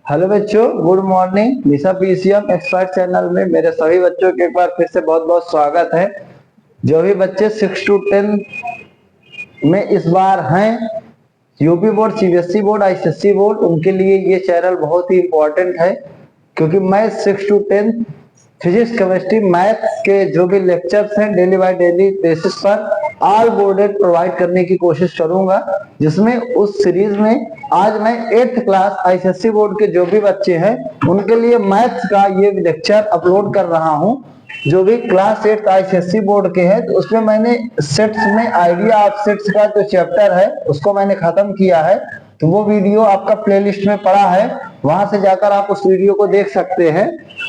Hello बच्चों, good morning. निशा PCM expert channel में मेरे सभी बच्चों के एक बार फिर से बहुत बहुत स्वागत है। जो भी बच्चे 6 to 10 में इस बार हैं, UP board, CBSE board, ICSE board, उनके लिए ये चैनल बहुत ही इम्पोर्टेंट है, क्योंकि मैं 6 to 10 फिजिक्स, केमिस्ट्री, मैथ्स के जो भी लेक्चर्स हैं डेली बाय डेली बेसिस पर ऑल बोर्डेड प्रोवाइड करने की कोशिश करूंगा, जिसमें उस सीरीज में आज मैं 8th क्लास आईसीएसई बोर्ड के जो भी बच्चे हैं उनके लिए मैथ्स का ये लेक्चर अपलोड कर रहा हूं। जो भी क्लास 8 आईसीएसई बोर्ड के हैं, तो उसमें मैंने सेट्स में आइडिया ऑफ सेट्स का जो चैप्टर है उसको मैंने खत्म किया है। तो वो वीडियो आपका प्लेलिस्ट में पड़ा है, वहां से जाकर आप उस वीडियो को देख सकते हैं।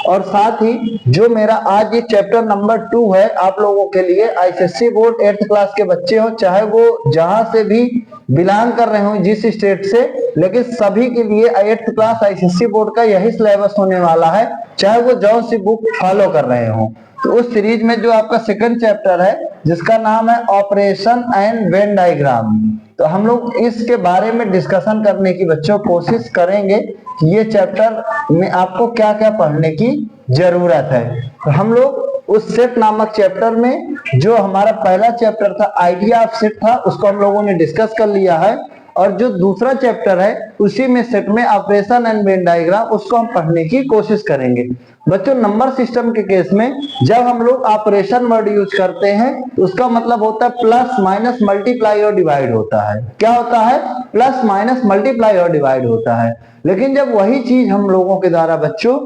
और साथ ही जो मेरा आज ये चैप्टर नंबर 2 है आप लोगों के लिए, आईसीएसई बोर्ड 8th क्लास के बच्चे हो, चाहे वो जहां से भी बिलोंग कर रहे हो, जिस स्टेट से, लेकिन सभी के लिए 8th क्लास आईसीएसई बोर्ड का यही सिलेबस होने वाला है, चाहे वो जो सी बुक फॉलो कर रहे हो। तो उस सीरीज में जो आपका सेकंड चैप्टर है, जिसका नाम है ऑपरेशन एंड वेन डायग्राम, तो हम लोग इसके बारे में डिस्कशन करने की बच्चों कोशिश करेंगे कि ये चैप्टर में आपको क्या क्या पढ़ने की जरूरत है। तो हम लोग उस सेट नामक चैप्टर में, जो हमारा पहला चैप्टर था आइडिया ऑफ सेट था, उसको हम लोगों ने डिस्कस कर लिया है। और जो दूसरा चैप्टर है उसी में सेट में ऑपरेशन एंड वेन डायग्राम, उसको हम पढ़ने की कोशिश करेंगे। बच्चों, नंबर सिस्टम के केस में जब हम लोग ऑपरेशन वर्ड यूज करते हैं तो उसका मतलब होता है प्लस माइनस मल्टीप्लाई और डिवाइड होता है। क्या होता है? प्लस माइनस मल्टीप्लाई और डिवाइड होता है। लेकिन जब वही चीज हम लोगों के द्वारा बच्चों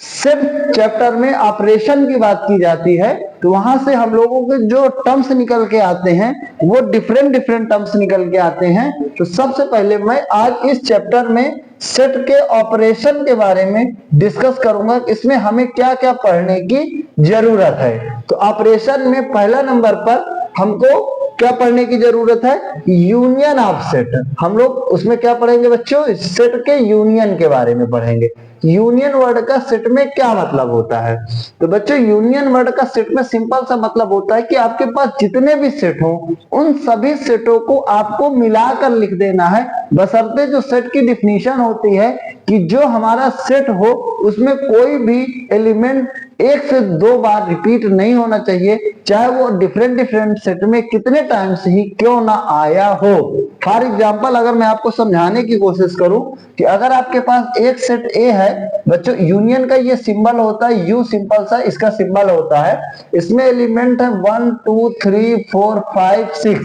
सिर्फ चैप्टर में ऑपरेशन की बात की जाती है, तो वहां से हम लोगों के जो टर्म्स निकल के आते हैं वो डिफरेंट टर्म्स निकल के आते हैं। तो सबसे पहले मैं आज इस चैप्टर में सेट के ऑपरेशन के बारे में डिस्कस करूंगा, इसमें हमें क्या क्या पढ़ने की जरूरत है। तो ऑपरेशन में पहला नंबर पर हमको क्या पढ़ने की जरूरत है? Union of set. हम लोग उसमें क्या पढ़ेंगे बच्चों? सेट के यूनियन के बारे में पढ़ेंगे। यूनियन वर्ड का सेट में क्या मतलब होता है? तो बच्चों, यूनियन वर्ड का सेट में सिंपल सा मतलब होता है कि आपके पास जितने भी सेट हो उन सभी सेटों को आपको मिलाकर लिख देना है, बशर्ते जो सेट की डिफिनीशन होती है कि जो हमारा सेट हो उसमें कोई भी एलिमेंट 1 से 2 बार रिपीट नहीं होना चाहिए, चाहे वो डिफरेंट सेट में कितने टाइम्स ही क्यों ना आया हो। फॉर एग्जांपल, अगर मैं आपको समझाने की कोशिश करूं कि अगर आपके पास एक सेट ए है बच्चों, यूनियन का ये सिंबल होता है यू, सिंपल सा इसका सिंबल होता है। इसमें एलिमेंट है 1 2 3 4 5 6।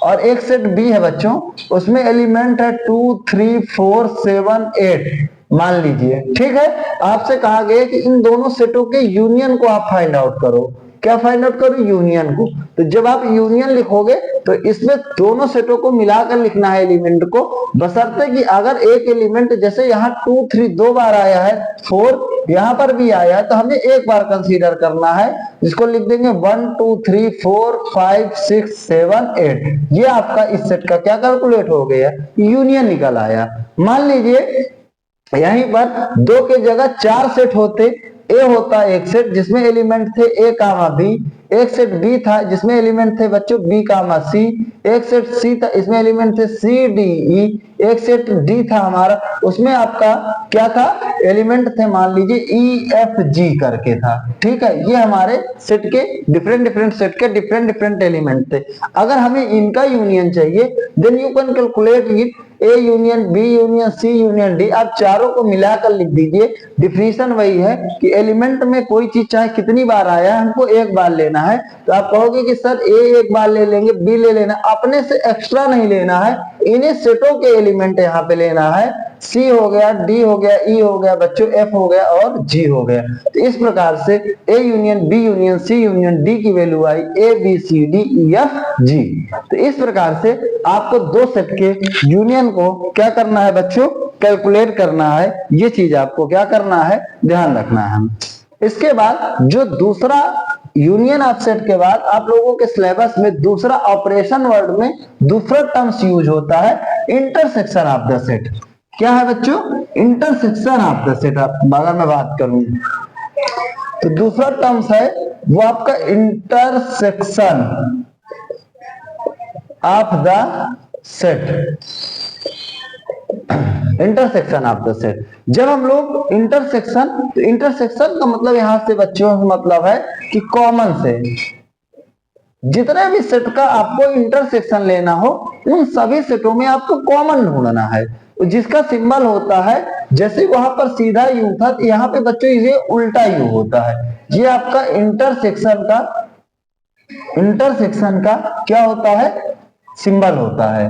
और एक सेट बी है बच्चों, उसमें एलिमेंट है 2 3 4 7 8, मान लीजिए। ठीक है, आपसे कहा गया कि इन दोनों सेटों के यूनियन को आप फाइंड आउट करो। क्या फाइंड आउट करो? यूनियन को। तो जब आप यूनियन लिखोगे तो इसमें दोनों सेटों को मिलाकर लिखना है एलिमेंट को, बशर्ते कि अगर एक एलिमेंट, जैसे यहाँ 2 3 2 बार आया है, 4 यहाँ पर भी आया है, तो हमें एक बार कंसीडर करना है, जिसको लिख देंगे 1 2 3 4 5 6 7 8। ये आपका इस सेट का क्या कैलकुलेट हो गया? यूनियन निकल आया। मान लीजिए यहीं पर 2 के जगह 4 सेट होते। ए होता एक सेट जिसमें एलिमेंट थे ए कामा बी, एक सेट बी था जिसमें एलिमेंट थे बच्चों बी कामा सी, एक सेट सी था इसमें एलिमेंट थे सी डी ई, एक सेट डी था हमारा, उसमें आपका क्या था? एलिमेंट थे मान लीजिए ई एफ जी करके था। ठीक है, ये हमारे सेट के डिफरेंट सेट के डिफरेंट एलिमेंट थे। अगर हमें इनका यूनियन चाहिए, then you can calculate it A union B union C union D. आप चारों को मिलाकर लिख दीजिए। डिफिनीशन वही है कि एलिमेंट में कोई चीज चाहे कितनी बार आया है, हमको एक बार लेना है। तो आप कहोगे कि सर ए एक बार ले लेंगे, बी ले लेना, अपने से एक्स्ट्रा नहीं लेना है, इन्हीं सेटों के एलिमेंट यहाँ पे लेना है। सी हो गया, डी हो गया, ई हो गया बच्चों, एफ हो गया और जी हो गया। तो इस प्रकार से A union B union C union D की value I A B C D E F G. तो इस प्रकार से आपको 2 सेट के यूनियन को क्या करना है बच्चों? कैलकुलेट करना है। ये चीज आपको क्या करना है? ध्यान रखना है। इसके बाद जो दूसरा यूनियन ऑफ सेट के बाद आप लोगों के सिलेबस में दूसरा ऑपरेशन वर्ड में दूसरा टर्म्स यूज होता है, इंटरसेक्शन ऑफ द सेट। क्या है बच्चों? Intersection of the set. अगर मैं बात करूं तो दूसरा टर्म्स है वो आपका intersection of the set. Intersection of the set. जब हम लोग इंटरसेक्शन, तो इंटरसेक्शन का मतलब यहां से बच्चों मतलब है कि कॉमन से जितने भी सेट का आपको इंटरसेक्शन लेना हो उन सभी सेटों में आपको कॉमन ढूंढना है, जिसका सिंबल होता है, जैसे वहां पर सीधा यू था, यहाँ पे बच्चों ये उल्टा यू होता है। ये आपका इंटरसेक्शन का क्या होता है, सिंबल होता है,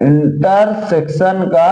इंटरसेक्शन का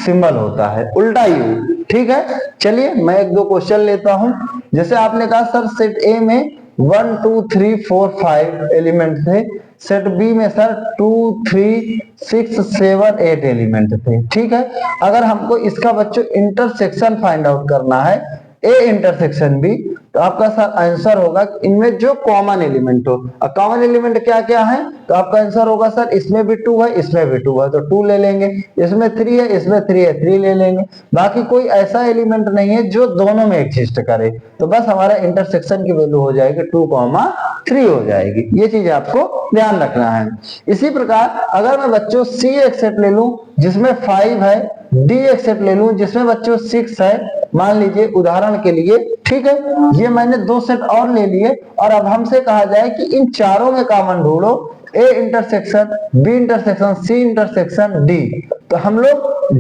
सिंबल होता है उल्टा यू। ठीक है, चलिए मैं एक दो क्वेश्चन लेता हूं। जैसे आपने कहा सर सेट ए में 1 2 3 4 5 एलिमेंट थे, सेट बी में सर 2 3 6 7 8 एलिमेंट थे। ठीक है, अगर हमको इसका बच्चों इंटरसेक्शन फाइंड आउट करना है, ए इंटरसेक्शन बी, तो आपका सर आंसर होगा इनमें जो कॉमन एलिमेंट हो। और कॉमन एलिमेंट क्या क्या है, तो आपका आंसर होगा सर इसमें भी 2 है, इसमें भी 2 है, तो 2 ले लेंगे। इसमें 3 है, इसमें 3 है, 3 ले लेंगे। बाकी कोई ऐसा एलिमेंट नहीं है जो दोनों में एग्जिस्ट करे, तो बस हमारा इंटरसेक्शन की वैल्यू हो जाएगी 2,3 हो जाएगी। ये चीज आपको ध्यान रखना है। इसी प्रकार अगर मैं बच्चों सी एक सेट ले लूं जिसमें 5 है, डी एक सेट ले लूं जिसमें बच्चों 6 है, मान लीजिए उदाहरण के लिए। ठीक है, ये मैंने 2 सेट और ले लिए, और अब हमसे कहा जाए कि इन चारों में कॉमन ढूंढो, A intersection B intersection C intersection D, तो हम लोग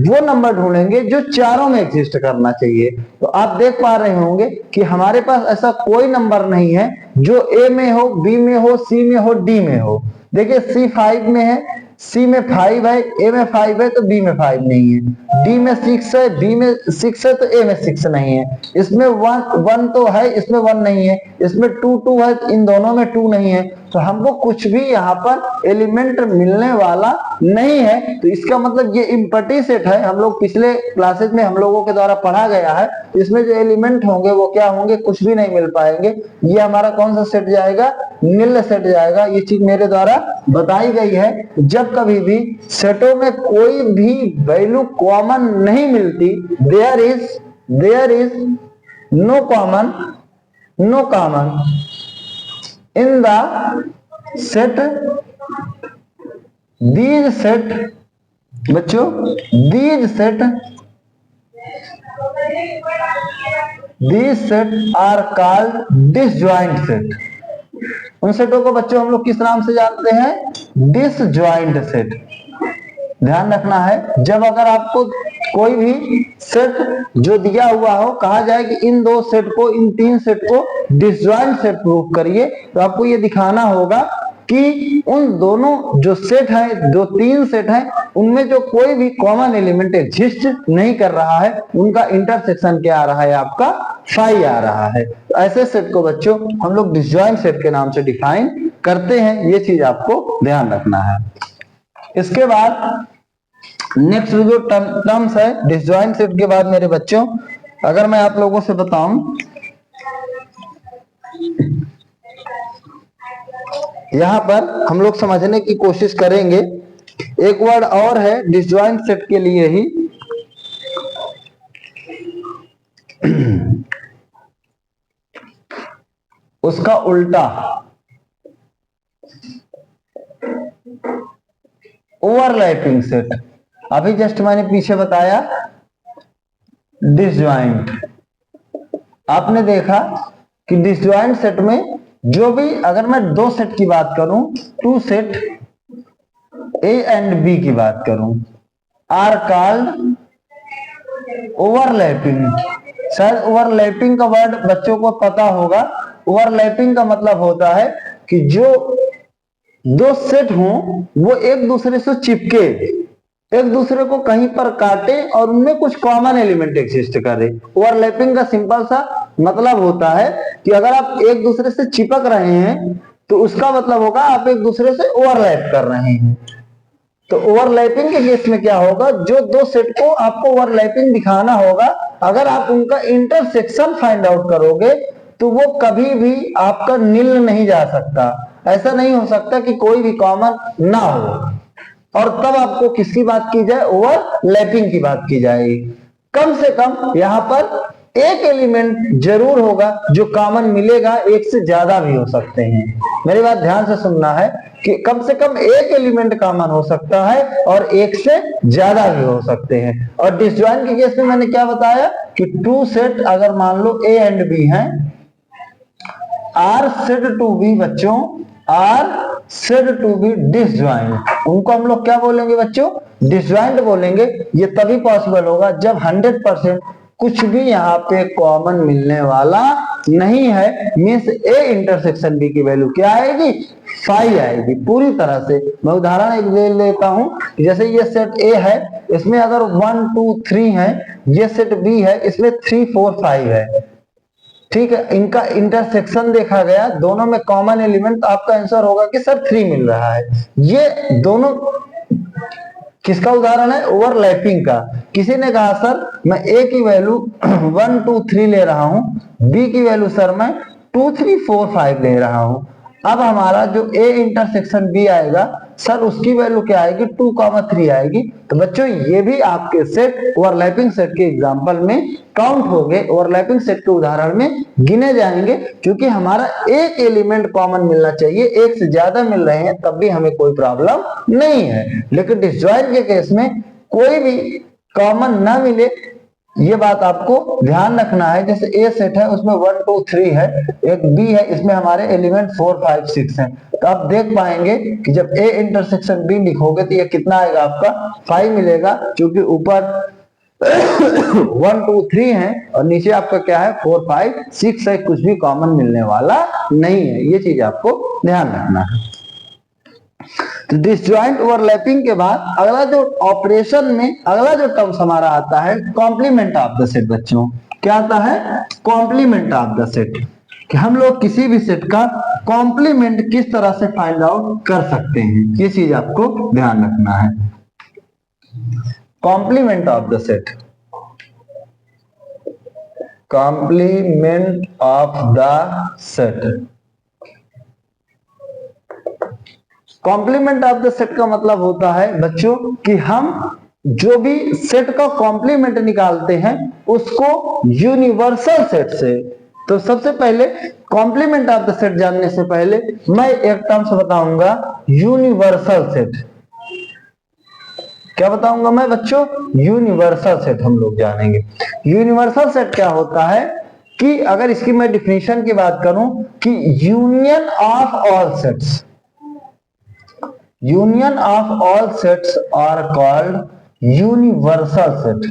वो नंबर ढूंढेंगे जो चारों में एग्जिस्ट करना चाहिए। तो आप देख पा रहे होंगे कि हमारे पास ऐसा कोई नंबर नहीं है जो ए में हो, बी में हो, सी में हो, डी में हो। देखिए सी 5 में है, सी में 5 है, ए में 5 है तो बी में 5 नहीं है, डी में 6 है, बी में 6 है तो ए में 6 नहीं है, इसमें 1 तो है, इसमें 1 नहीं है, इसमें 2 है, इन दोनों में 2 नहीं है। तो हमको कुछ भी यहाँ पर एलिमेंट मिलने वाला नहीं है। तो इसका मतलब ये इम्पटी सेट है, हम लोग पिछले क्लासेज में हम लोगों के द्वारा पढ़ा गया है, इसमें जो एलिमेंट होंगे वो क्या होंगे, कुछ भी नहीं मिल पाएंगे। ये हमारा कौन सा सेट जाएगा, निल सेट जाएगा। ये चीज मेरे द्वारा बताई गई है। जब कभी भी सेटों में कोई भी वैल्यू कॉमन नहीं मिलती, there is no common in the set, these set बच्चों, these set are called disjoint set. उन सेटों को बच्चों हम लोग किस नाम से जानते हैं, डिसजॉइंट सेट। ध्यान रखना है, जब अगर आपको कोई भी सेट जो दिया हुआ हो, कहा जाए कि इन 2 सेट को, इन 3 सेट को डिसजॉइंट सेट प्रूव करिए, तो आपको ये दिखाना होगा कि उन दोनों जो सेट है, जो 3 सेट है, उनमें जो कोई भी कॉमन एलिमेंट एग्जिस्ट नहीं कर रहा है, उनका इंटरसेक्शन क्या आ रहा है, आपका 5 आ रहा है। तो ऐसे सेट को बच्चों हम लोग डिसजॉइंट सेट के नाम से डिफाइन करते हैं। ये चीज आपको ध्यान रखना है। इसके बाद नेक्स्ट जो टर्म्स है डिसजॉइंट सेट के बाद मेरे बच्चों, अगर मैं आप लोगों से बताऊं, यहां पर हम लोग समझने की कोशिश करेंगे। एक वर्ड और है डिसजॉइंट सेट के लिए ही, उसका उल्टा ओवरलैपिंग सेट। अभी जस्ट मैंने पीछे बताया डिसजॉइंट, आपने देखा कि डिसजॉइंट सेट में जो भी, अगर मैं 2 सेट की बात करूं, 2 सेट ए एंड बी की बात करूं, आर कॉल्ड ओवरलैपिंग। शायद ओवरलैपिंग का वर्ड बच्चों को पता होगा। ओवरलैपिंग का मतलब होता है कि जो 2 सेट हों वो एक दूसरे से चिपके, एक दूसरे को कहीं पर काटे और उनमें कुछ कॉमन एलिमेंट एग्जिस्ट करे। ओवरलैपिंग का सिंपल सा मतलब होता है कि अगर आप एक दूसरे से चिपक रहे हैं तो उसका मतलब होगा आप एक दूसरे से ओवरलैप कर रहे हैं। तो ओवरलैपिंग के केस में क्या होगा, जो 2 सेट को आपको ओवरलैपिंग दिखाना होगा, अगर आप उनका इंटरसेक्शन फाइंड आउट करोगे तो वो कभी भी आपका निल नहीं जा सकता। ऐसा नहीं हो सकता कि कोई भी कॉमन ना हो, और तब आपको किसकी बात की जाए, ओवरलैपिंग की बात की जाएगी। कम से कम यहाँ पर एक एलिमेंट जरूर होगा जो कॉमन मिलेगा, एक से ज्यादा भी हो सकते हैं। मेरी बात ध्यान से सुनना है कि कम से कम एक एलिमेंट कॉमन हो सकता है और एक से ज्यादा भी हो सकते हैं। और डिसजॉइंट के केस में मैंने क्या बताया कि टू सेट अगर मान लो ए एंड बी हैं, आर सेड टू बी बच्चों, are said to be disjoint, उनको हम लोग क्या बोलेंगे बच्चों? डिसजॉइंट बोलेंगे। ये तभी पॉसिबल होगा जब 100% कुछ भी यहाँ पे कॉमन मिलने वाला नहीं है। मीन्स ए इंटरसेक्शन बी की वैल्यू क्या आएगी? 5 आएगी पूरी तरह से। मैं उदाहरण एक ले लेता हूं, जैसे ये सेट ए है, इसमें अगर 1 2 3 है, ये सेट बी है, इसमें 3 4 5 है, ठीक है। इनका इंटरसेक्शन देखा गया, दोनों में कॉमन एलिमेंट, तो आपका आंसर होगा कि सर 3 मिल रहा है। ये दोनों किसका उदाहरण है? ओवरलैपिंग का। किसी ने कहा सर मैं ए की वैल्यू 1 2 3 ले रहा हूं, बी की वैल्यू सर मैं 2 3 4 5 ले रहा हूं। अब हमारा जो ए इंटरसेक्शन बी आएगा सर, उसकी वैल्यू क्या आएगी? 2 3 आएगी। तो बच्चों ये भी आपके सेट ओवरलैपिंग सेट के एग्जांपल में काउंट हो गए, ओवरलैपिंग सेट के उदाहरण में गिने जाएंगे, क्योंकि हमारा एक एलिमेंट कॉमन मिलना चाहिए, एक से ज्यादा मिल रहे हैं तब भी हमें कोई प्रॉब्लम नहीं है। लेकिन डिसजॉइंट के केस में कोई भी कॉमन ना मिले, ये बात आपको ध्यान रखना है। जैसे ए सेट है उसमें 1 2 3 है, एक बी है इसमें हमारे एलिमेंट 4 5 6 हैं, तो आप देख पाएंगे कि जब ए इंटरसेक्शन बी लिखोगे तो ये कितना आएगा? आपका 5 मिलेगा, क्योंकि ऊपर 1 2 3 है और नीचे आपका क्या है? 4 5 6 है, कुछ भी कॉमन मिलने वाला नहीं है। ये चीज आपको ध्यान रखना है। तो डिसजॉइंट ओवरलैपिंग के बाद अगला जो ऑपरेशन में अगला जो टर्म्स हमारा आता है कॉम्प्लीमेंट ऑफ द सेट। बच्चों क्या आता है? कॉम्प्लीमेंट ऑफ द सेट, कि हम लोग किसी भी सेट का कॉम्प्लीमेंट किस तरह से फाइंड आउट कर सकते हैं, ये चीज आपको ध्यान रखना है। Complement of the set, complement of the set. Complement of the set का मतलब होता है बच्चों कि हम जो भी सेट का कॉम्प्लीमेंट निकालते हैं उसको यूनिवर्सल सेट से। तो सबसे पहले कॉम्प्लीमेंट ऑफ द सेट जानने से पहले मैं एक टर्म्स बताऊंगा, यूनिवर्सल सेट। क्या बताऊंगा मैं बच्चों? यूनिवर्सल सेट हम लोग जानेंगे। यूनिवर्सल सेट क्या होता है कि अगर इसकी मैं डिफिनीशन की बात करूं कि union of all sets, union of all sets are called universal set,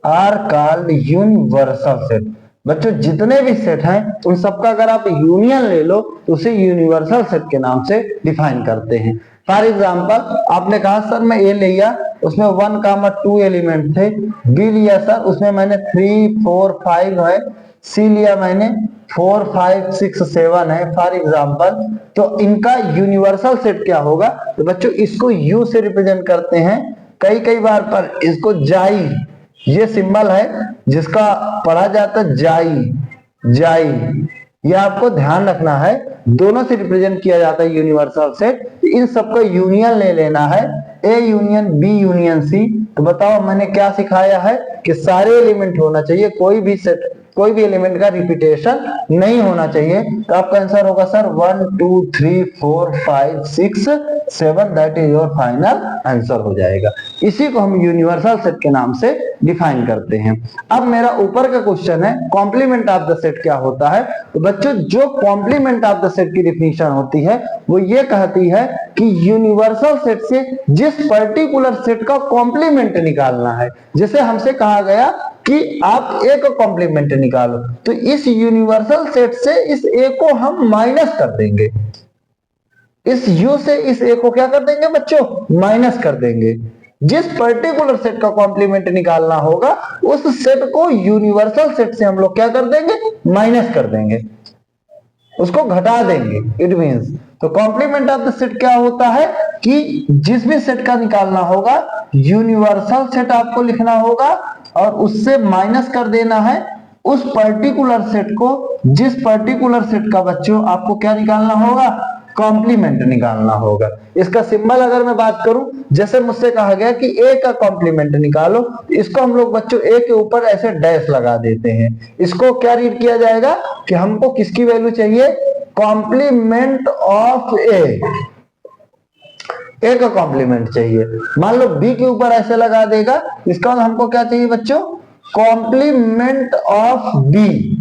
are called universal set। बच्चों जितने भी सेट हैं उन सबका अगर आप यूनियन ले लो तो उसे यूनिवर्सल सेट के नाम से डिफाइन करते हैं। फॉर एग्जांपल आपने कहा सर मैं ए लिया, उसमें 1 2 एलिमेंट थे, बी लिया सर उसमें मैंने 3 4 5 है, सी लिया मैंने 4 5 6 7 है फॉर एग्जाम्पल। तो इनका यूनिवर्सल सेट क्या होगा? तो बच्चों इसको यू से रिप्रेजेंट करते हैं, कई बार पर इसको जाई, ये सिंबल है जिसका पढ़ा जाता है जाई, ये आपको ध्यान रखना है, दोनों से रिप्रेजेंट किया जाता है यूनिवर्सल सेट। इन सबको यूनियन ले लेना है, A union B union C. तो बताओ मैंने क्या सिखाया है कि सारे एलिमेंट होना चाहिए, कोई भी सेट कोई भी एलिमेंट का रिपीटेशन नहीं होना चाहिए। तो आपका आंसर होगा sir 1 2 3 4 5 6 7, that is your final answer हो जाएगा। इसी को हम यूनिवर्सल सेट के नाम से डिफाइन करते हैं। अब मेरा ऊपर का क्वेश्चन है कॉम्प्लीमेंट ऑफ द सेट क्या होता है? तो बच्चों जो कॉम्प्लीमेंट ऑफ द सेट की डिफिनीशन होती है वो ये कहती है कि यूनिवर्सल सेट से जिस पर्टिकुलर सेट का कॉम्प्लीमेंट निकालना है। जैसे हमसे कहा गया कि आप ए का कॉम्प्लीमेंट निकालो, तो इस यूनिवर्सल सेट से इस ए को हम माइनस कर देंगे, इस यू से इस ए को क्या कर देंगे बच्चों? माइनस कर देंगे। जिस पर्टिकुलर सेट का कॉम्प्लीमेंट निकालना होगा उस सेट को यूनिवर्सल सेट से हम लोग क्या कर देंगे? माइनस कर देंगे, उसको घटा देंगे। इट मींस तो कॉम्प्लीमेंट ऑफ द सेट क्या होता है कि जिस भी सेट का निकालना होगा यूनिवर्सल सेट आपको लिखना होगा और उससे माइनस कर देना है उस पर्टिकुलर सेट को, जिस पर्टिकुलर सेट का बच्चों आपको क्या निकालना होगा? कॉम्प्लीमेंट निकालना होगा। इसका सिंबल अगर मैं बात करूं, जैसे मुझसे कहा गया कि a का कॉम्प्लीमेंट निकालो, इसको हम लोग बच्चों a के ऊपर ऐसे डैश लगा देते हैं। इसको क्या रीड किया जाएगा कि हमको किसकी वैल्यू चाहिए, कॉम्प्लीमेंट ऑफ ए का कॉम्प्लीमेंट चाहिए। मान लो बी के ऊपर ऐसे लगा देगा, इसका मतलब हमको क्या चाहिए बच्चों, कॉम्प्लीमेंट ऑफ बी।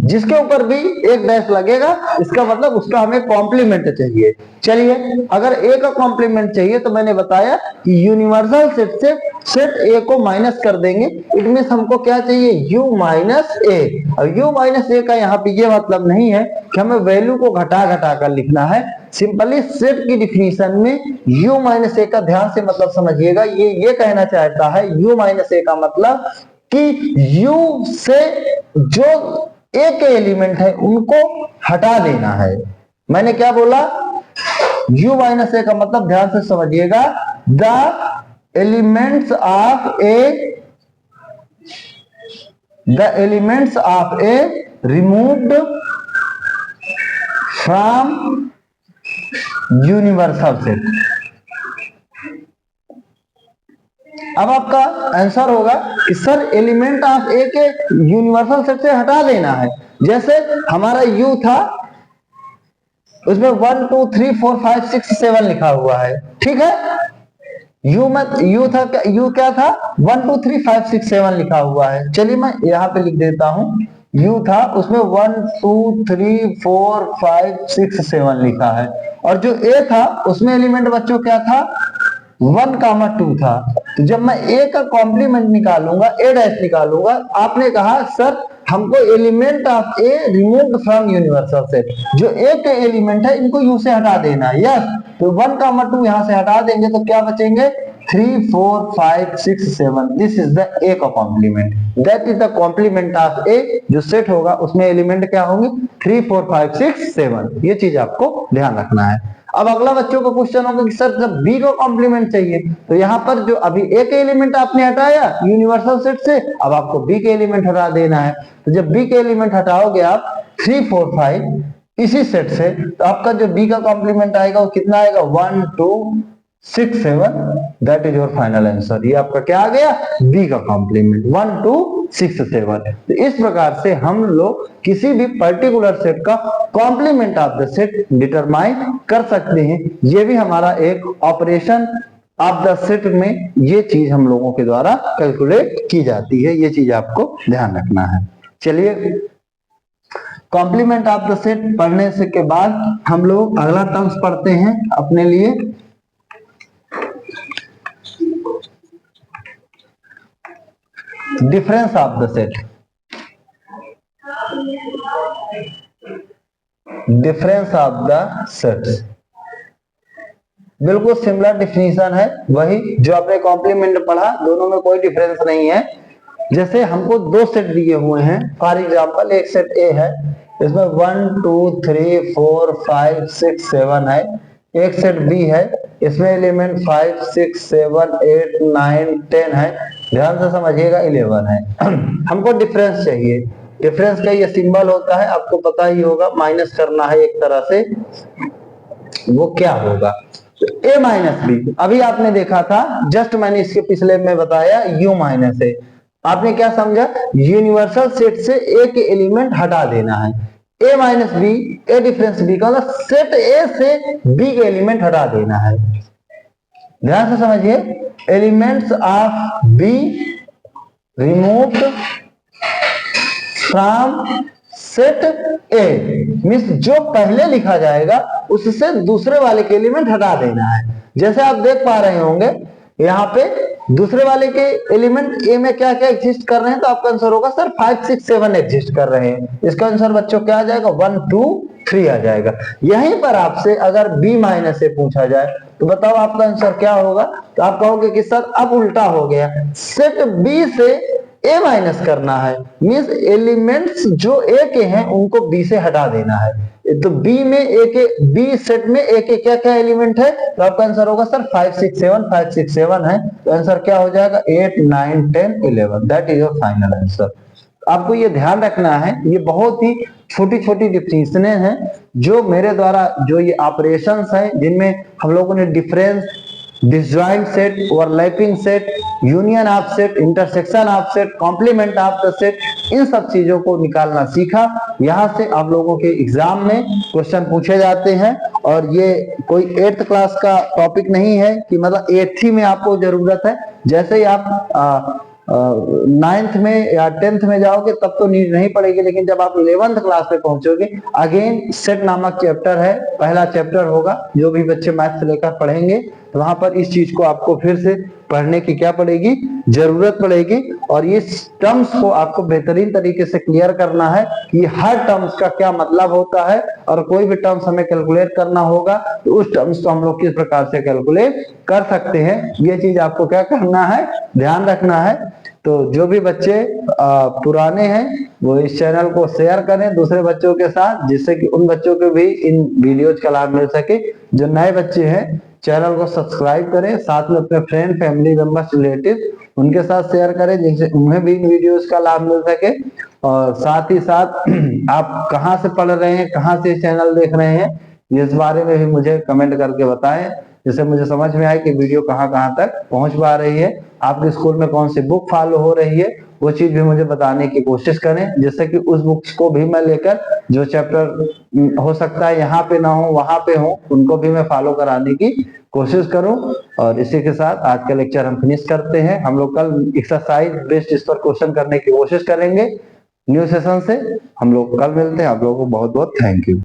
जिसके ऊपर भी एक डैश लगेगा इसका मतलब उसका हमें कॉम्प्लीमेंट चाहिए। चलिए अगर ए का कॉम्प्लीमेंट चाहिए तो मैंने बताया कि यूनिवर्सल सेट से सेट ए को माइनस कर देंगे। इट मींस हमको क्या चाहिए, u माइनस ए। और u माइनस ए का यहाँ पे ये मतलब नहीं है कि हमें वैल्यू को घटा घटा कर लिखना है। सिंपली सेट की डिफिनीशन में u माइनस ए का ध्यान से मतलब समझिएगा, ये कहना चाहता है u माइनस ए का मतलब कि u से जो ए के एलिमेंट है उनको हटा देना है। मैंने क्या बोला, u माइनस ए का मतलब ध्यान से समझिएगा, the elements of A removed from universal set. अब आपका आंसर होगा कि सर एलिमेंट ऑफ ए के यूनिवर्सल सेट से हटा देना है। जैसे हमारा u था, उसमें 1 2 3 4 5 6 7 लिखा हुआ है, ठीक है। u था, u क्या था, 1 2 3 5 6 7 लिखा हुआ है। चलिए मैं यहाँ पे लिख देता हूं, u था उसमें 1 2 3 4 5 6 7 लिखा है। और जो a था उसमें एलिमेंट बच्चों क्या था, 1 कामा 2 था। तो जब मैं a का कॉम्प्लीमेंट निकालूंगा, a डैश निकालूंगा, आपने कहा सर हमको element of A removed from universal set, जो a के एलिमेंट है इनको u से हटा देना है। यस, तो 1 कामा 2 यहां से हटा देंगे तो क्या बचेंगे, 3 4 5 6 7। दिस इज द a का complement, that is the complement of a। जो सेट होगा उसमें एलिमेंट क्या होंगे, 3 4 5 6 7। ये चीज आपको ध्यान रखना है। अब अगला बच्चों का क्वेश्चन होगा कि सर जब b को कॉम्प्लीमेंट चाहिए, तो यहाँ पर जो अभी a के एलिमेंट आपने हटाया यूनिवर्सल सेट से, अब आपको b के एलिमेंट हटा देना है। तो जब b के एलिमेंट हटाओगे आप 3 4 5 इसी सेट से, तो आपका जो b का कॉम्प्लीमेंट आएगा वो कितना आएगा, 1 2 6 7। That is your final answer. ये आपका क्या आ गया, b का कॉम्प्लीमेंट 1 2 6 7। तो इस प्रकार से हम लोग किसी भी पर्टिकुलर सेट का complement of the set determine कर सकते हैं। ये भी हमारा एक ऑपरेशन ऑफ द सेट में ये चीज हम लोगों के द्वारा कैलकुलेट की जाती है। ये चीज आपको ध्यान रखना है। चलिए कॉम्प्लीमेंट ऑफ द सेट पढ़ने से के बाद हम लोग अगला टर्म्स पढ़ते हैं अपने लिए। Difference of the set, difference of the set बिल्कुल सिमिलर डिफिनीशन है, वही जो आपने कॉम्प्लीमेंट पढ़ा, दोनों में कोई डिफरेंस नहीं है। जैसे हमको दो सेट दिए हुए हैं, फॉर एग्जांपल एक सेट ए है, इसमें 1 2 3 4 5 6 7 है। एक सेट बी है, इसमें एलिमेंट 5 6 7 8 9 10 है। ध्यान से समझिएगा 11 है। हमको डिफरेंस चाहिए। डिफरेंस का ये सिंबल होता है, आपको पता ही होगा, माइनस करना है एक तरह से। वो क्या होगा, तो a माइनस बी। अभी आपने देखा था, जस्ट मैंने इसके पिछले में बताया u माइनस ए। आपने क्या समझा, यूनिवर्सल सेट से a के एलिमेंट हटा देना है। a minus B, A difference B का मतलब सेट a से b के एलिमेंट हटा देना है। ध्यान से समझिए, elements of b removed from set a means जो पहले लिखा जाएगा उससे दूसरे वाले के एलिमेंट हटा देना है। जैसे आप देख पा रहे होंगे यहाँ पे दूसरे वाले के एलिमेंट ए में क्या क्या एग्जिस्ट कर रहे हैं, तो आपका आंसर होगा सर 5 6 7 एग्जिस्ट कर रहे हैं। इसका आंसर बच्चों क्या आ जाएगा, 1 2 3 आ जाएगा। यहीं पर आपसे अगर b माइनस से पूछा जाए तो बताओ आपका आंसर क्या होगा, तो आप कहोगे कि सर अब उल्टा हो गया, सेट b से a माइनस करना है, मींस एलिमेंट्स जो a के हैं उनको b से हटा देना है। तो b में a के b सेट में a के क्या क्या एलिमेंट है, तो आपका आंसर होगा सर 5 6 7 5 6 7 है। तो आंसर क्या हो जाएगा 8 9 10 11। That is your final answer. आपको ये ध्यान रखना है, ये बहुत ही छोटी छोटी डिफिनेशनें हैं जो मेरे द्वारा जो ये ऑपरेशंस हैं, जिनमें हम लोगों ने difference, disjoint set, overlapping set, union of set, intersection of set, complement of the set, इन सब चीजों को निकालना सीखा। यहाँ से आप लोगों के एग्जाम में क्वेश्चन पूछे जाते हैं। और ये कोई 8th क्लास का टॉपिक नहीं है कि मतलब 8th ही में आपको जरूरत है। जैसे ही आप 9th में या 10th में जाओगे तब तो नीड नहीं पड़ेगी, लेकिन जब आप 11th क्लास पे पहुंचोगे, अगेन सेट नामक चैप्टर है, पहला चैप्टर होगा। जो भी बच्चे मैथ से लेकर पढ़ेंगे तो वहां पर इस चीज को आपको फिर से पढ़ने की क्या पड़ेगी, जरूरत पड़ेगी। और ये टर्म्स को आपको बेहतरीन तरीके से क्लियर करना है कि हर टर्म्स का क्या मतलब होता है, और कोई भी टर्म्स हमें कैलकुलेट करना होगा तो उस टर्म्स को हम लोग किस प्रकार से कैलकुलेट कर सकते हैं, ये चीज आपको क्या करना है, ध्यान रखना है। तो जो भी बच्चे पुराने हैं वो इस चैनल को शेयर करें दूसरे बच्चों के साथ, जिससे कि उन बच्चों को भी इन वीडियोज का लाभ मिल सके। जो नए बच्चे हैं चैनल को सब्सक्राइब करें, साथ में अपने फ्रेंड, फैमिली मेंबर्स, रिलेटिव उनके साथ शेयर करें, जिससे उन्हें भी इन वीडियोस का लाभ मिल सके। और साथ ही साथ आप कहाँ से पढ़ रहे हैं, कहाँ से चैनल देख रहे हैं, इस बारे में भी मुझे कमेंट करके बताएं, जिससे मुझे समझ में आए कि वीडियो कहाँ कहाँ तक पहुंच पा रही है। आपके स्कूल में कौन सी बुक फॉलो हो रही है, वो चीज भी मुझे बताने की कोशिश करें, जिससे कि उस बुक्स को भी मैं लेकर जो चैप्टर हो सकता है यहाँ पे ना हो वहां पे हो, उनको भी मैं फॉलो कराने की कोशिश करूं। और इसी के साथ आज का लेक्चर हम फिनिश करते हैं। हम लोग कल एक्सरसाइज बेस्ड इस पर क्वेश्चन करने की कोशिश करेंगे न्यू सेशन से। हम लोग कल मिलते हैं। आप लोगों को बहुत बहुत थैंक यू।